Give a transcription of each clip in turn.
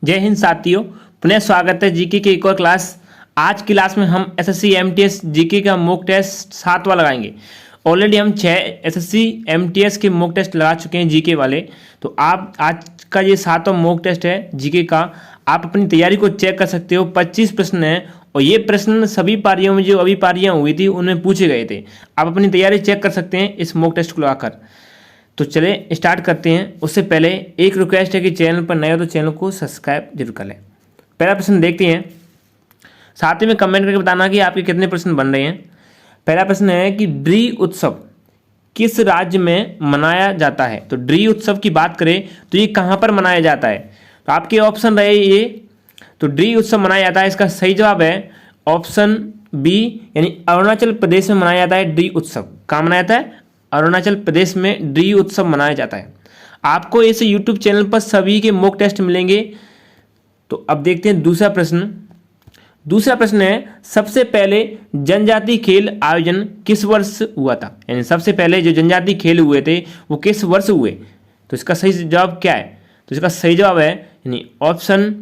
जय हिंद साथियों, पुनः स्वागत है जीके की एक और क्लास। आज की क्लास में हम एसएससी एमटीएस जीके का मॉक टेस्ट 7वां लगाएंगे। ऑलरेडी हम 6 एसएससी एमटीएस के मॉक टेस्ट लगा चुके हैं जीके वाले। तो आप आज का ये 7वां मॉक टेस्ट है जीके का। आप अपनी तैयारी को चेक कर सकते हो। 25 प्रश्न हैं और ये प्रश्न सभी पारियों में जो अभी पारियां हुई थी उनमें पूछे गए थे। आप अपनी तैयारी चेक कर सकते हैं इस मॉक टेस्ट को लगाकर। तो चले स्टार्ट करते हैं। उससे पहले एक रिक्वेस्ट है कि चैनल पर नए हो तो चैनल को सब्सक्राइब जरूर कर लें। पहला प्रश्न देखते हैं, साथ ही में कमेंट करके बताना कि आपके कितने प्रश्न बन रहे हैं। पहला प्रश्न है कि ड्री उत्सव किस राज्य में मनाया जाता है। तो ड्री उत्सव की बात करें तो ये कहाँ पर मनाया जाता है। तो आपके ऑप्शन रहे ये। तो ड्री उत्सव मनाया जाता है, इसका सही जवाब है ऑप्शन बी, यानी अरुणाचल प्रदेश में मनाया जाता है ड्री उत्सव। कहाँ मनाया जाता है? अरुणाचल प्रदेश में ड्री उत्सव मनाया जाता है। आपको इस यूट्यूब चैनल पर सभी के मॉक टेस्ट मिलेंगे। तो अब देखते हैं दूसरा प्रश्न। दूसरा प्रश्न है, सबसे पहले जनजातीय खेल आयोजन किस वर्ष हुआ था। यानी सबसे पहले जो जनजातीय खेल हुए थे वो किस वर्ष हुए। तो इसका सही जवाब क्या है? तो इसका सही जवाब है यानी ऑप्शन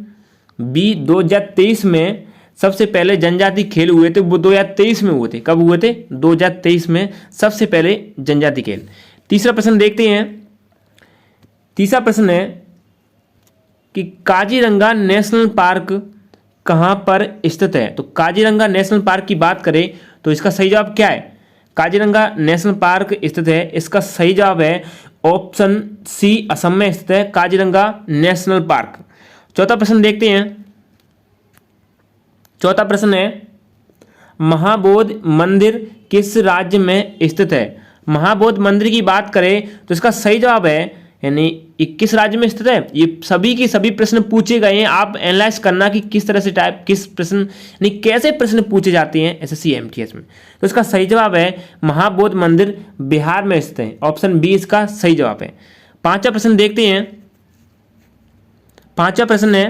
बी, 2023 में सबसे पहले जनजातीय खेल हुए थे। वो 2023 में हुए थे। कब हुए थे? 2023 में सबसे पहले जनजातीय खेल। तीसरा प्रश्न देखते हैं। तीसरा प्रश्न है कि काजीरंगा नेशनल पार्क कहाँ पर स्थित है। तो काजीरंगा नेशनल पार्क की बात करें तो इसका सही जवाब क्या है? काजीरंगा नेशनल पार्क स्थित है, इसका सही जवाब है ऑप्शन सी, असम में स्थित है काजीरंगा नेशनल पार्क। चौथा प्रश्न देखते हैं। चौथा प्रश्न है, महाबोधि मंदिर किस राज्य में स्थित है। महाबोधि मंदिर की बात करें तो इसका सही जवाब है यानी किस राज्य में स्थित है। ये सभी के सभी प्रश्न पूछे गए हैं। आप एनालाइज करना कि किस तरह से टाइप किस प्रश्न यानी कैसे प्रश्न पूछे जाते हैं एसएससी एमटीएस में। तो इसका सही जवाब है महाबोधि मंदिर बिहार में स्थित है। ऑप्शन बी इसका सही जवाब है। पांचवा प्रश्न देखते हैं। पांचवा प्रश्न है,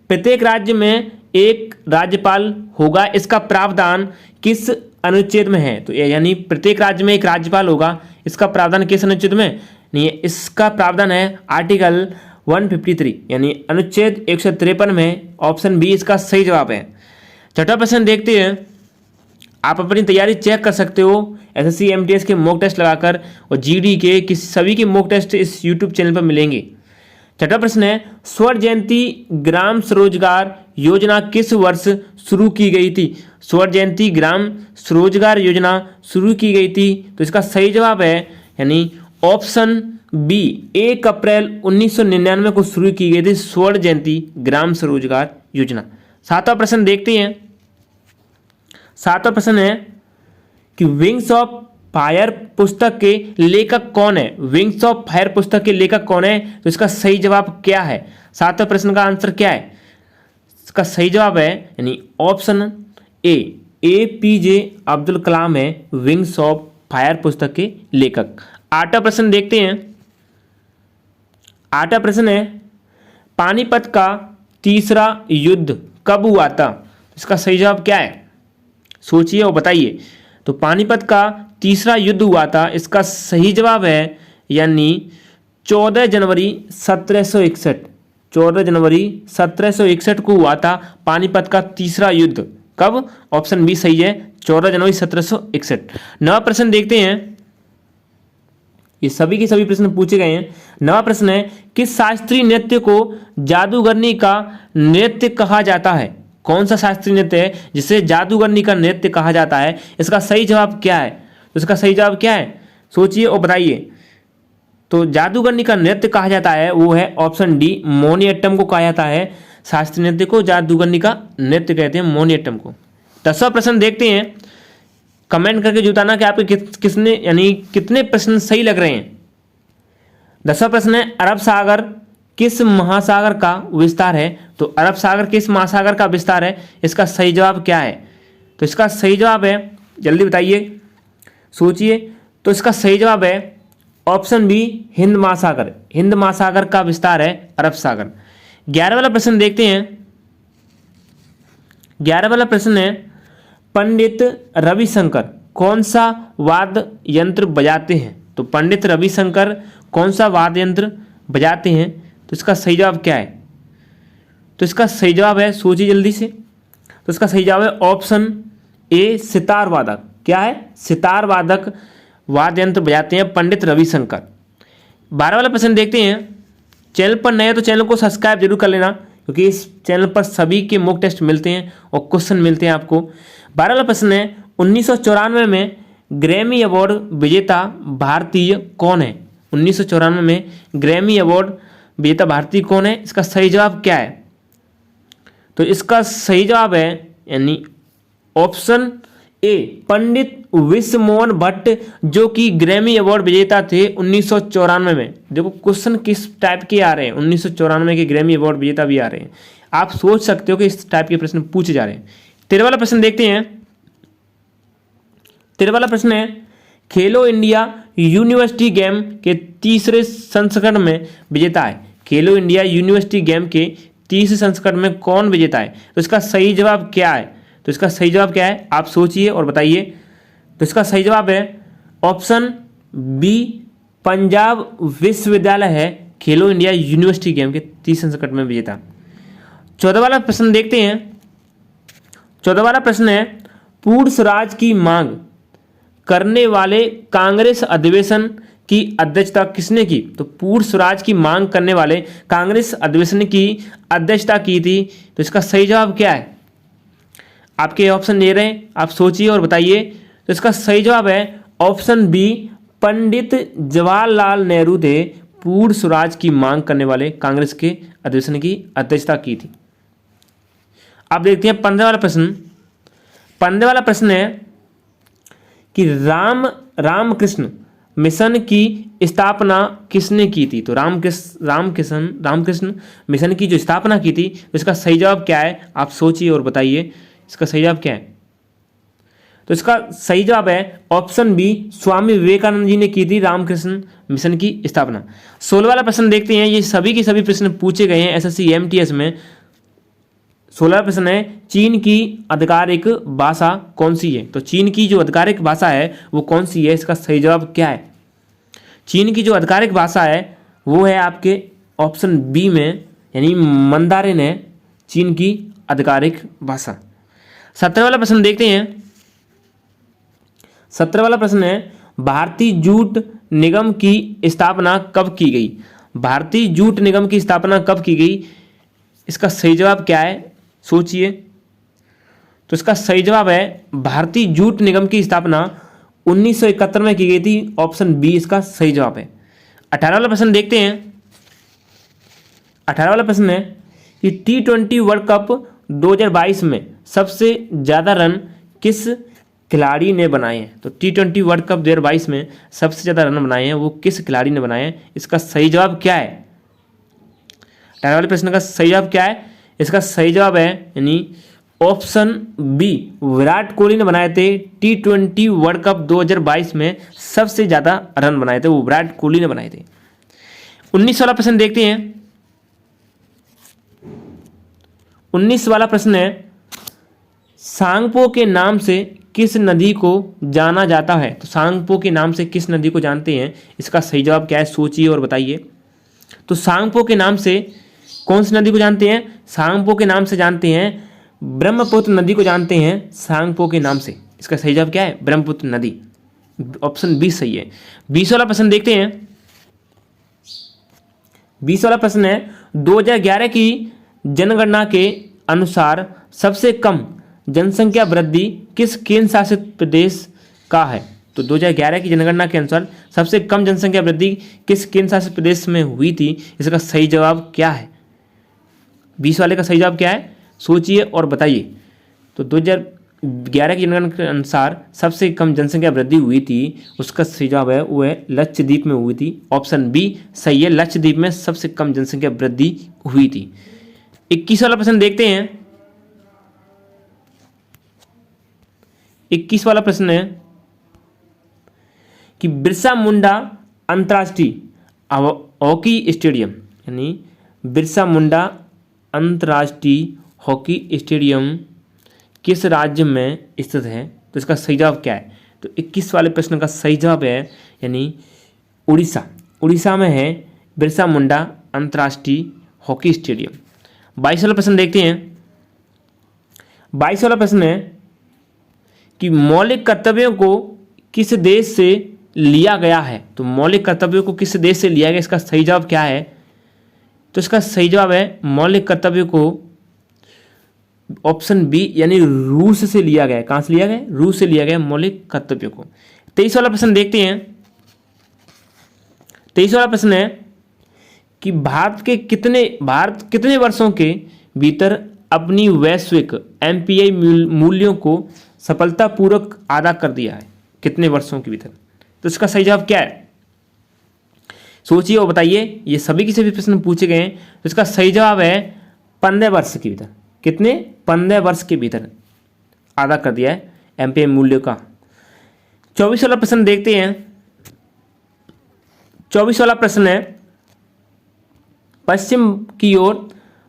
प्रत्येक राज्य में एक राज्यपाल होगा, इसका प्रावधान किस अनुच्छेद में है। तो यानी प्रत्येक राज्य में एक राज्यपाल होगा, इसका प्रावधान किस अनुच्छेद में नहीं है। इसका प्रावधान है आर्टिकल 153 यानी अनुच्छेद 153 में। ऑप्शन बी इसका सही जवाब है। छठा प्रश्न देखते हैं। आप अपनी तैयारी चेक कर सकते हो एसएससी एमटीएस के मॉक टेस्ट लगाकर और जीडी के सभी के मॉक टेस्ट इस यूट्यूब चैनल पर मिलेंगे। छठा प्रश्न है, स्वर्ण जयंती ग्राम स्वरोजगार योजना किस वर्ष शुरू की गई थी। स्वर्ण जयंती ग्राम स्वरोजगार योजना शुरू की गई थी। तो इसका सही जवाब है यानी ऑप्शन बी, 1 अप्रैल 1999 को शुरू की गई थी स्वर्ण जयंती ग्राम स्वरोजगार योजना। सातवां प्रश्न देखते हैं। सातवां प्रश्न है कि विंग्स ऑफ फायर पुस्तक के लेखक कौन है। विंग्स ऑफ फायर पुस्तक के लेखक कौन है। तो इसका सही जवाब क्या है? सातवें प्रश्न का आंसर क्या है? इसका सही जवाब है यानी option A, APJ Abdul Kalam है विंग्स ऑफ फायर पुस्तक के लेखक। आठवां प्रश्न देखते हैं। आठवां प्रश्न है, पानीपत का तीसरा युद्ध कब हुआ था। इसका सही जवाब क्या है? सोचिए और बताइए। तो पानीपत का तीसरा युद्ध हुआ था, इसका सही जवाब है यानी 14 जनवरी 1761। 14 जनवरी 1761 को हुआ था पानीपत का तीसरा युद्ध। कब? ऑप्शन बी सही है, 14 जनवरी 1761। नवा प्रश्न देखते हैं। ये सभी के सभी प्रश्न पूछे गए हैं। नवा प्रश्न है, किस शास्त्रीय नृत्य को जादूगरनी का नृत्य कहा जाता है। कौन सा शास्त्रीय नृत्य है जिसे जादूगरनी का नृत्य कहा जाता है। इसका सही जवाब क्या है? तो इसका सही जवाब क्या है? सोचिए और बताइए। तो जादूगरनी का नृत्य कहा जाता है वो है ऑप्शन डी, मोहिनीअट्टम को कहा जाता है। शास्त्रीय नृत्य को जादूगरनी का नृत्य कहते हैं, मोहिनीअट्टम को। 10वां प्रश्न देखते हैं। कमेंट करके बताना कि आपके किसने यानी कितने प्रश्न सही लग रहे हैं। 10वां प्रश्न है, अरब सागर किस महासागर का विस्तार है। तो अरब सागर किस महासागर का विस्तार है, इसका सही जवाब क्या है। तो इसका सही जवाब है, जल्दी बताइए, सोचिए। तो इसका सही जवाब है ऑप्शन बी, हिंद महासागर। हिंद महासागर का विस्तार है अरब सागर। 11वां वाला प्रश्न देखते हैं। 11वां वाला प्रश्न है, पंडित रविशंकर कौन सा वाद्य यंत्र बजाते हैं। तो पंडित रविशंकर कौन सा वाद्य यंत्र बजाते हैं। तो इसका सही जवाब क्या है? तो इसका सही जवाब है, सोचिए जल्दी से, तो इसका सही जवाब है ऑप्शन ए सितार वादक। क्या है? सितार वादक वाद्य यंत्र बजाते हैं पंडित रविशंकर। 12 वाला प्रश्न देखते हैं। चैनल पर नए तो चैनल को सब्सक्राइब जरूर कर लेना, क्योंकि इस चैनल पर सभी के मॉक टेस्ट मिलते हैं और क्वेश्चन मिलते हैं आपको। 12 वाला प्रश्न है 1994 में ग्रैमी अवार्ड विजेता भारतीय कौन है? 1994 में ग्रैमी अवार्ड विजेता भारतीय कौन है? इसका सही जवाब क्या है? तो इसका सही जवाब है यानी ऑप्शन ए पंडित विश्व मोहन भट्ट, जो कि ग्रैमी अवार्ड विजेता थे 1994 में। देखो क्वेश्चन किस टाइप के आ रहे हैं, 1994 के ग्रैमी अवार्ड विजेता भी आ रहे हैं। आप सोच सकते हो कि इस टाइप के प्रश्न पूछे जा रहे हैं। 13 वाला प्रश्न देखते हैं। 13 वाला प्रश्न है खेलो इंडिया यूनिवर्सिटी गेम के तीसरे संस्करण में विजेता है। खेलो इंडिया यूनिवर्सिटी गेम के तीसरे संस्करण में कौन विजेता है? तो इसका सही जवाब क्या है? तो इसका सही जवाब क्या है, आप सोचिए और बताइए। तो इसका सही जवाब है ऑप्शन बी पंजाब विश्वविद्यालय है खेलो इंडिया यूनिवर्सिटी गेम के तीसरे संस्करण में विजेता। 14 वाला प्रश्न देखते हैं। 14 वाला प्रश्न है पूर्ण स्वराज की मांग करने वाले कांग्रेस अधिवेशन की अध्यक्षता किसने की? तो पूर्ण स्वराज की मांग करने वाले कांग्रेस अधिवेशन की अध्यक्षता की थी। तो इसका सही जवाब क्या है? आपके ऑप्शन दे रहे हैं, आप सोचिए और बताइए। तो इसका सही जवाब है ऑप्शन बी पंडित जवाहरलाल नेहरू थे पूर्ण स्वराज की मांग करने वाले कांग्रेस के अधिवेशन की अध्यक्षता की थी। अब देखते हैं 15 वाला प्रश्न। 15 वाला प्रश्न है कि रामकृष्ण मिशन की स्थापना किसने की थी? तो रामकृष्ण मिशन की जो स्थापना की थी, तो इसका सही जवाब क्या है? आप सोचिए और बताइए इसका सही जवाब क्या है। तो इसका सही जवाब है ऑप्शन बी स्वामी विवेकानंद जी ने की थी रामकृष्ण मिशन की स्थापना। 16 वाला प्रश्न देखते हैं। ये सभी के सभी प्रश्न पूछे गए हैं एसएससी एमटीएस में। 16वां प्रश्न है चीन की आधिकारिक भाषा कौन सी है? तो चीन की जो आधिकारिक भाषा है वो कौन सी है? इसका सही जवाब क्या है? चीन की जो आधिकारिक भाषा है वो है आपके ऑप्शन बी में यानी मंदारिन है चीन की आधिकारिक भाषा। 17 वाला प्रश्न देखते हैं। 17 वाला प्रश्न है भारतीय जूट निगम की स्थापना कब की गई? भारतीय जूट निगम की स्थापना कब की गई? इसका सही जवाब क्या है? सोचिए। तो इसका सही जवाब है भारतीय जूट निगम की स्थापना 1971 में की गई थी। ऑप्शन बी इसका सही जवाब है। 18 वाला प्रश्न देखते हैं। 18 वाला प्रश्न है कि T20 वर्ल्ड कप 2022 में सबसे ज़्यादा रन किस खिलाड़ी ने बनाए हैं? तो T20 वर्ल्ड कप 2022 में सबसे ज़्यादा रन बनाए हैं वो किस खिलाड़ी ने बनाए हैं? इसका सही जवाब क्या है? 18 वाले प्रश्न का सही जवाब क्या है? इसका सही जवाब है यानी ऑप्शन बी विराट कोहली ने बनाए थे। T20 वर्ल्ड कप 2022 में सबसे ज़्यादा रन बनाए थे वो विराट कोहली ने बनाए थे। 19 वाला प्रश्न देखते हैं। 19 वाला प्रश्न है सांगपो के नाम से किस नदी को जाना जाता है? तो सांगपो के नाम से किस नदी को जानते हैं? इसका सही जवाब क्या है? सोचिए और बताइए। तो सांगपो के नाम से कौन सी नदी को जानते हैं? सांगपो के नाम से जानते हैं ब्रह्मपुत्र नदी को जानते हैं सांगपो के नाम से। इसका सही जवाब क्या है? ब्रह्मपुत्र नदी। ऑप्शन बी सही है। 20 वाला प्रश्न देखते हैं। 20 वाला प्रश्न है 2011 की जनगणना के अनुसार सबसे कम जनसंख्या वृद्धि किस केंद्र शासित प्रदेश का है? तो 2011 की जनगणना के अनुसार सबसे कम जनसंख्या वृद्धि किस केंद्र शासित प्रदेश में हुई थी? इसका सही जवाब क्या है? 20 वाले का सही जवाब क्या है? सोचिए और बताइए। तो 2011 की जनगणना के अनुसार सबसे कम जनसंख्या वृद्धि हुई थी उसका सही जवाब है वो है लक्षद्वीप में हुई थी। ऑप्शन बी सही है, लक्षद्वीप में सबसे कम जनसंख्या वृद्धि हुई थी। 21 वाला प्रश्न देखते हैं। 21 वाला प्रश्न है कि बिरसा मुंडा अंतर्राष्ट्रीय हॉकी स्टेडियम यानी बिरसा मुंडा अंतर्राष्ट्रीय हॉकी स्टेडियम किस राज्य में स्थित है? तो इसका सही जवाब क्या है? तो 21 वाले प्रश्न का सही जवाब है यानी उड़ीसा। उड़ीसा में है बिरसा मुंडा अंतर्राष्ट्रीय हॉकी स्टेडियम। 22 वाला प्रश्न देखते हैं। 22 वाला प्रश्न है कि मौलिक कर्तव्यों को किस देश से लिया गया है। तो मौलिक कर्तव्यों को किस देश से लिया गया, इसका सही जवाब क्या है। तो इसका सही जवाब है मौलिक कर्तव्यों को ऑप्शन बी यानी रूस से लिया गया है। कहां से लिया गया? रूस से लिया गया मौलिक कर्तव्यों को। 23 वाला प्रश्न देखते हैं। 23 वाला प्रश्न है कि भारत कितने वर्षों के भीतर अपनी वैश्विक एमपीआई मूल्यों को सफलतापूर्वक अदा कर दिया है। कितने वर्षों के भीतर? तो इसका सही जवाब क्या है, सोचिए और बताइए। ये सभी के सभी प्रश्न पूछे गए हैं। तो इसका सही जवाब है 15 वर्ष के भीतर। कितने? 15 वर्ष के भीतर अदा कर दिया है एमपीआई मूल्य का। 24 वाला प्रश्न देखते हैं। 24 वाला प्रश्न है पश्चिम की ओर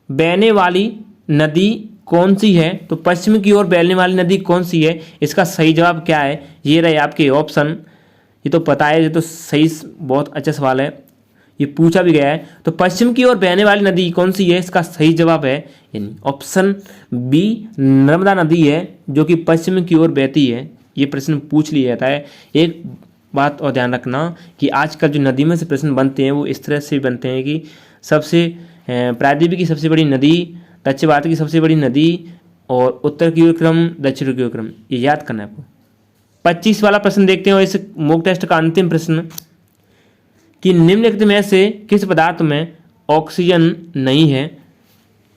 बहने वाली नदी कौन सी है। तो पश्चिम की ओर बहने वाली नदी कौन सी है, इसका सही जवाब क्या है। ये रहे आपके ऑप्शन। ये तो पता है, ये तो सही, बहुत अच्छा सवाल है, ये पूछा भी गया है। तो पश्चिम की ओर बहने वाली नदी कौन सी है, इसका सही जवाब है यानी ऑप्शन बी नर्मदा नदी है, जो कि पश्चिम की ओर बहती है। ये प्रश्न पूछ लिया जाता है। एक बात और ध्यान रखना कि आजकल जो नदी में से प्रश्न बनते हैं वो इस तरह से बनते हैं कि सबसे प्रायद्वीप की सबसे बड़ी नदी, दक्षिण भारत की सबसे बड़ी नदी और उत्तर की ओर क्रम, दक्षिण की ओर क्रम, ये याद करना है आपको। 25 वाला प्रश्न देखते हैं और इस मॉक टेस्ट का अंतिम प्रश्न कि निम्नलिखित में से किस पदार्थ में ऑक्सीजन नहीं है।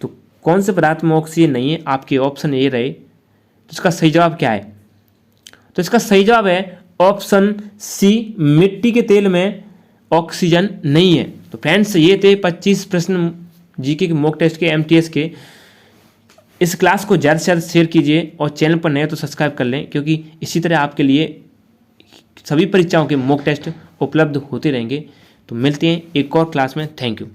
तो कौन से पदार्थ में ऑक्सीजन नहीं है, आपके ऑप्शन ये रहे। तो इसका सही जवाब क्या है। तो इसका सही जवाब है ऑप्शन सी मिट्टी के तेल में ऑक्सीजन नहीं है। तो फ्रेंड्स ये थे 25 प्रश्न जीके के मॉक टेस्ट के एमटीएस के। इस क्लास को ज़्यादा से ज़्यादा शेयर कीजिए और चैनल पर नए तो सब्सक्राइब कर लें, क्योंकि इसी तरह आपके लिए सभी परीक्षाओं के मॉक टेस्ट उपलब्ध होते रहेंगे। तो मिलते हैं एक और क्लास में। Thank you.